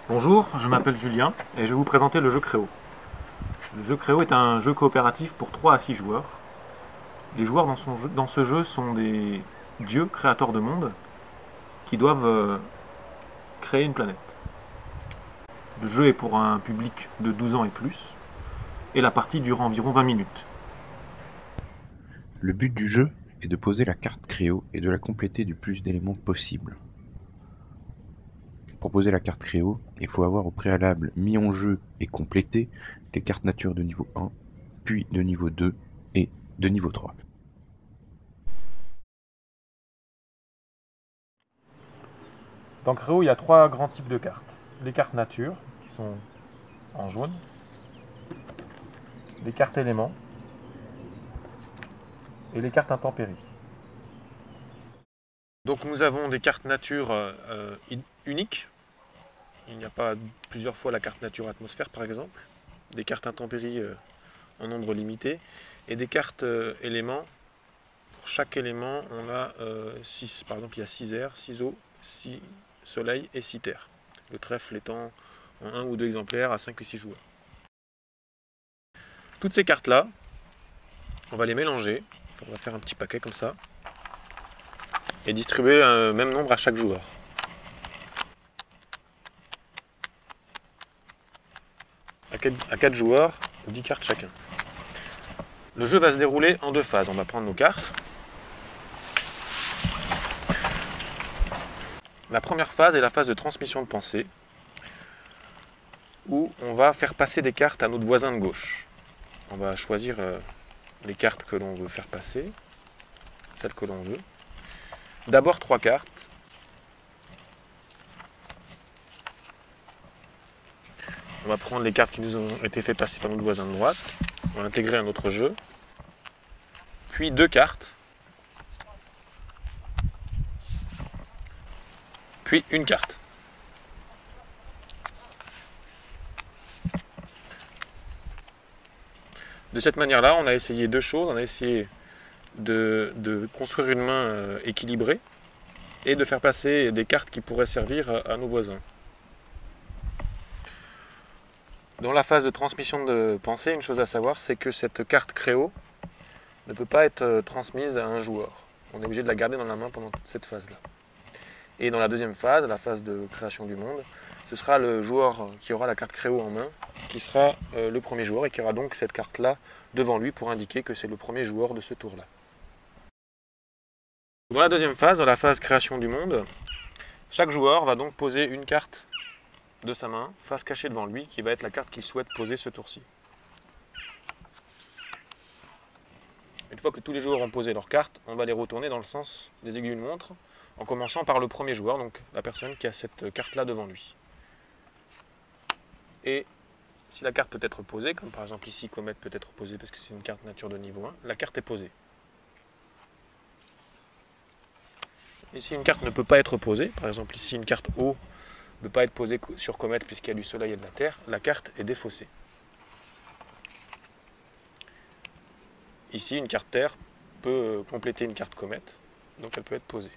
Bonjour, je m'appelle Julien et je vais vous présenter le jeu Créo. Le jeu Créo est un jeu coopératif pour 3 à 6 joueurs. Les joueurs dans ce jeu sont des dieux créateurs de monde qui doivent créer une planète. Le jeu est pour un public de 12 ans et plus et la partie dure environ 20 minutes. Le but du jeu est de poser la carte Créo et de la compléter du plus d'éléments possible. Pour poser la carte Créo, il faut avoir au préalable mis en jeu et complété les cartes nature de niveau 1, puis de niveau 2 et de niveau 3. Dans Créo, il y a 3 grands types de cartes. Les cartes nature, qui sont en jaune, les cartes éléments et les cartes intempéries. Donc nous avons des cartes nature uniques. Il n'y a pas plusieurs fois la carte nature atmosphère par exemple. Des cartes intempéries en nombre limité. Et des cartes éléments. Pour chaque élément, on a 6. Par exemple, il y a 6 airs, 6 eaux, 6 soleil et 6 terres. Le trèfle étant en 1 ou 2 exemplaires à 5 et 6 joueurs. Toutes ces cartes-là, on va les mélanger. On va faire un petit paquet comme ça. Et distribuer un même nombre à chaque joueur. À 4 joueurs, 10 cartes chacun. Le jeu va se dérouler en 2 phases. On va prendre nos cartes. La première phase est la phase de transmission de pensée, où on va faire passer des cartes à notre voisin de gauche. On va choisir les cartes que l'on veut faire passer, celles que l'on veut. D'abord 3 cartes. On va prendre les cartes qui nous ont été faites passer par notre voisin de droite. On va intégrer un autre jeu. Puis 2 cartes. Puis une carte. De cette manière-là, on a essayé 2 choses. On a essayé de construire une main équilibrée et de faire passer des cartes qui pourraient servir à nos voisins. Dans la phase de transmission de pensée, une chose à savoir, c'est que cette carte Créo ne peut pas être transmise à un joueur. On est obligé de la garder dans la main pendant toute cette phase-là. Et dans la deuxième phase, la phase de création du monde, ce sera le joueur qui aura la carte Créo en main, qui sera le premier joueur et qui aura donc cette carte-là devant lui pour indiquer que c'est le premier joueur de ce tour-là. Dans la deuxième phase, dans la phase création du monde, chaque joueur va donc poser une carte de sa main, face cachée devant lui, qui va être la carte qu'il souhaite poser ce tour-ci. Une fois que tous les joueurs ont posé leurs cartes, on va les retourner dans le sens des aiguilles d'une montre, en commençant par le premier joueur, donc la personne qui a cette carte-là devant lui. Et si la carte peut être posée, comme par exemple ici, comète peut être posée parce que c'est une carte nature de niveau 1, la carte est posée. Et si une carte ne peut pas être posée, par exemple ici une carte eau ne peut pas être posée sur comète puisqu'il y a du soleil et de la terre, la carte est défaussée. Ici une carte terre peut compléter une carte comète, donc elle peut être posée.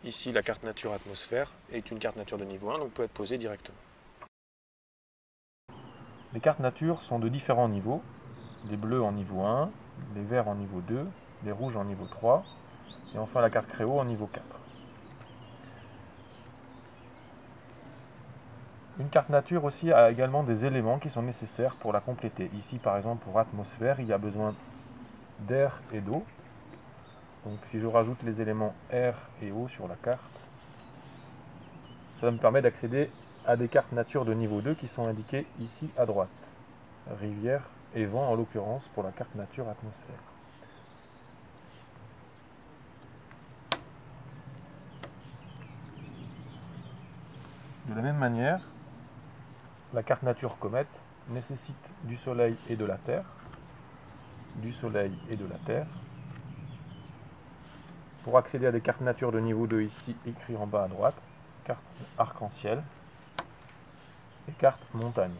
Ici la carte nature atmosphère est une carte nature de niveau 1, donc peut être posée directement. Les cartes nature sont de différents niveaux, les bleus en niveau 1, les verts en niveau 2, les rouges en niveau 3, et enfin la carte Créo en niveau 4. Une carte nature aussi a également des éléments qui sont nécessaires pour la compléter. Ici par exemple pour atmosphère, il y a besoin d'air et d'eau. Donc si je rajoute les éléments air et eau sur la carte, ça me permet d'accéder à des cartes nature de niveau 2 qui sont indiquées ici à droite. Rivière et vent en l'occurrence pour la carte nature atmosphère. De la même manière, la carte nature comète nécessite du soleil et de la terre, du soleil et de la terre. Pour accéder à des cartes nature de niveau 2 ici, écrit en bas à droite, carte arc-en-ciel et carte montagne.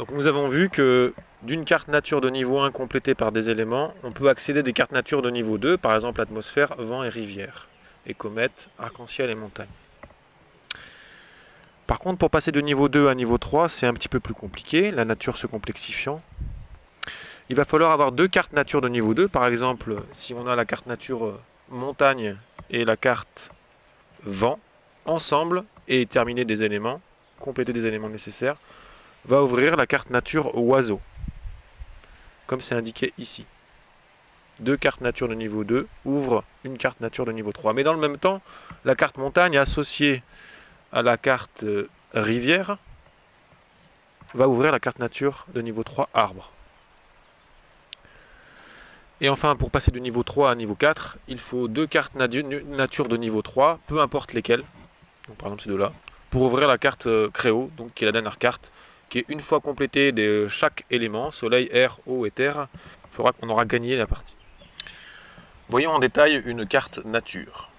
Donc nous avons vu que d'une carte nature de niveau 1 complétée par des éléments, on peut accéder à des cartes nature de niveau 2, par exemple atmosphère, vent et rivière, et comètes, arc-en-ciel et montagne. Par contre, pour passer de niveau 2 à niveau 3, c'est un petit peu plus compliqué, la nature se complexifiant. Il va falloir avoir deux cartes nature de niveau 2, par exemple, si on a la carte nature montagne et la carte vent, ensemble, et terminer des éléments, compléter des éléments nécessaires, va ouvrir la carte nature oiseau, comme c'est indiqué ici. Deux cartes nature de niveau 2 ouvrent une carte nature de niveau 3. Mais dans le même temps, la carte montagne associée à la carte rivière va ouvrir la carte nature de niveau 3 arbre. Et enfin, pour passer du niveau 3 à niveau 4, il faut deux cartes nature de niveau 3, peu importe lesquelles, donc par exemple ces deux-là, pour ouvrir la carte Créo, donc qui est la dernière carte, qui est une fois complétée de chaque élément, soleil, air, eau et terre, on aura gagné la partie. Voyons en détail une carte nature.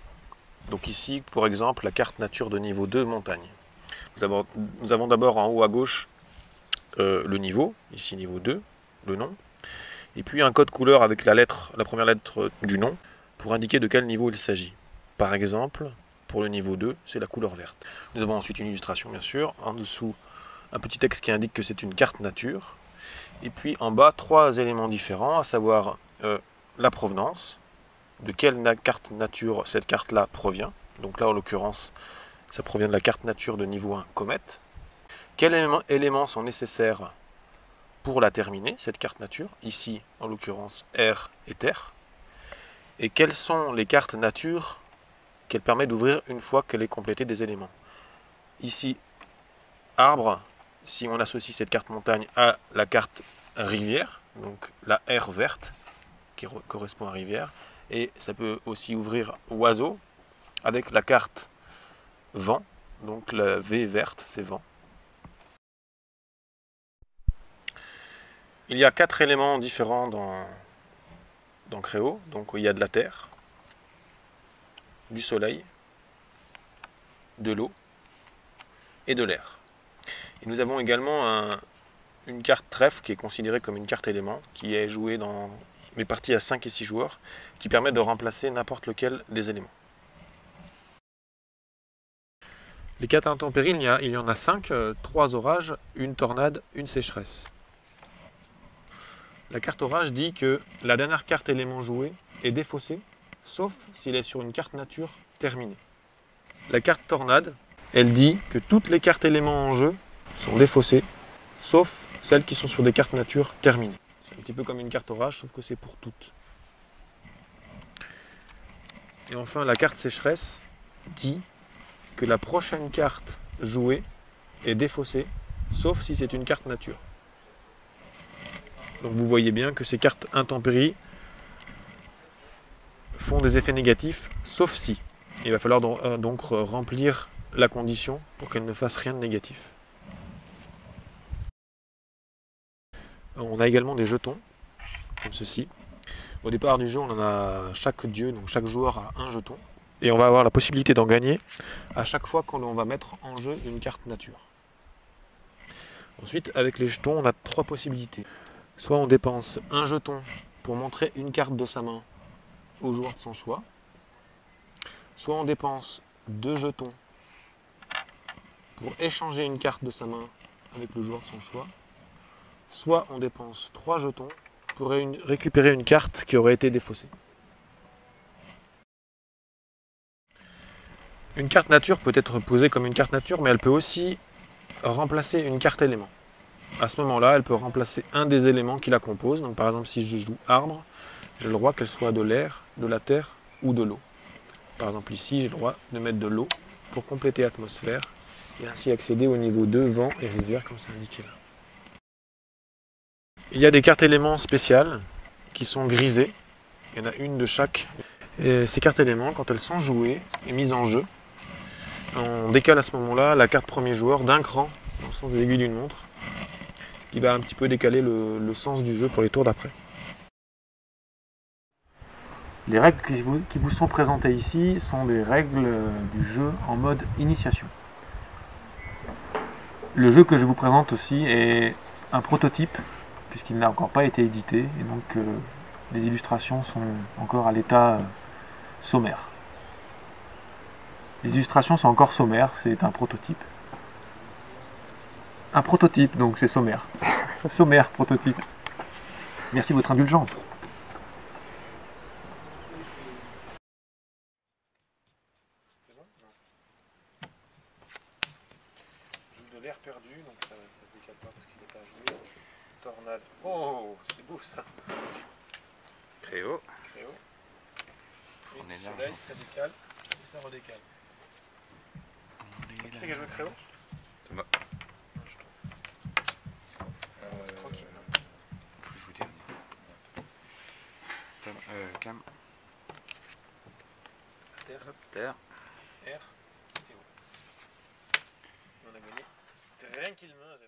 Donc ici, pour exemple, la carte nature de niveau 2, montagne. Nous avons d'abord en haut à gauche le niveau, ici niveau 2, le nom, et puis un code couleur avec la première lettre du nom, pour indiquer de quel niveau il s'agit. Par exemple, pour le niveau 2, c'est la couleur verte. Nous avons ensuite une illustration, bien sûr, en dessous un petit texte qui indique que c'est une carte nature, et puis en bas, trois éléments différents, à savoir la provenance, de quelle carte nature cette carte-là provient. Donc là, en l'occurrence, ça provient de la carte nature de niveau 1, comète. Quels éléments sont nécessaires pour la terminer, cette carte nature? Ici, en l'occurrence, air et terre. Et quelles sont les cartes nature qu'elle permet d'ouvrir une fois qu'elle est complétée des éléments? Ici, arbre, si on associe cette carte montagne à la carte rivière, donc la R verte, qui correspond à rivière, et ça peut aussi ouvrir oiseau avec la carte vent, donc la V verte, c'est vent. Il y a quatre éléments différents dans Créo, donc il y a de la terre, du soleil, de l'eau et de l'air. Et nous avons également une carte trèfle qui est considérée comme une carte élément, qui est jouée dans les parties à 5 et 6 joueurs, qui permet de remplacer n'importe lequel des éléments. Les cartes intempéries, il y en a 5, 3 orages, une tornade, une sécheresse. La carte orage dit que la dernière carte élément jouée est défaussée, sauf s'il est sur une carte nature terminée. La carte tornade, elle dit que toutes les cartes éléments en jeu sont défaussées, sauf celles qui sont sur des cartes nature terminées. C'est un petit peu comme une carte orage, sauf que c'est pour toutes. Et enfin, la carte sécheresse dit que la prochaine carte jouée est défaussée, sauf si c'est une carte nature. Donc vous voyez bien que ces cartes intempéries font des effets négatifs, sauf si. Il va falloir donc remplir la condition pour qu'elle ne fasse rien de négatif. On a également des jetons, comme ceci. Au départ du jeu, on en a chaque dieu, donc chaque joueur a un jeton. Et on va avoir la possibilité d'en gagner à chaque fois qu'on va mettre en jeu une carte nature. Ensuite, avec les jetons, on a trois possibilités. Soit on dépense un jeton pour montrer une carte de sa main au joueur de son choix. Soit on dépense 2 jetons pour échanger une carte de sa main avec le joueur de son choix. Soit on dépense 3 jetons pour récupérer une carte qui aurait été défaussée. Une carte nature peut être posée comme une carte nature, mais elle peut aussi remplacer une carte élément. À ce moment-là, elle peut remplacer un des éléments qui la composent. Donc par exemple, si je joue arbre, j'ai le droit qu'elle soit de l'air, de la terre ou de l'eau. Par exemple ici, j'ai le droit de mettre de l'eau pour compléter atmosphère et ainsi accéder au niveau 2, vent et rivière, comme c'est indiqué là. Il y a des cartes éléments spéciales qui sont grisées. Il y en a une de chaque. Et ces cartes éléments, quand elles sont jouées et mises en jeu, on décale à ce moment-là la carte premier joueur d'un cran dans le sens des aiguilles d'une montre, ce qui va un petit peu décaler le sens du jeu pour les tours d'après. Les règles qui vous sont présentées ici sont des règles du jeu en mode initiation. Le jeu que je vous présente aussi est un prototype, puisqu'il n'a encore pas été édité, et donc les illustrations sont encore à l'état sommaire. Les illustrations sont encore sommaires, c'est un prototype. Un prototype, donc c'est sommaire. Sommaire, prototype. Merci de votre indulgence. Joue de l'air perdu, donc ça se décale pas parce qu'il n'est pas joué. Tornade. Oh, c'est beau ça. Créo. Créo. On est Et là. soleil, ça décale et ça redécale. Qui c'est qui a joué Créo? C'est moi. Je trouve. Tranquille. Faut jouer dernier. Cam. Terre, Terre. R et O. On a gagné tranquillement.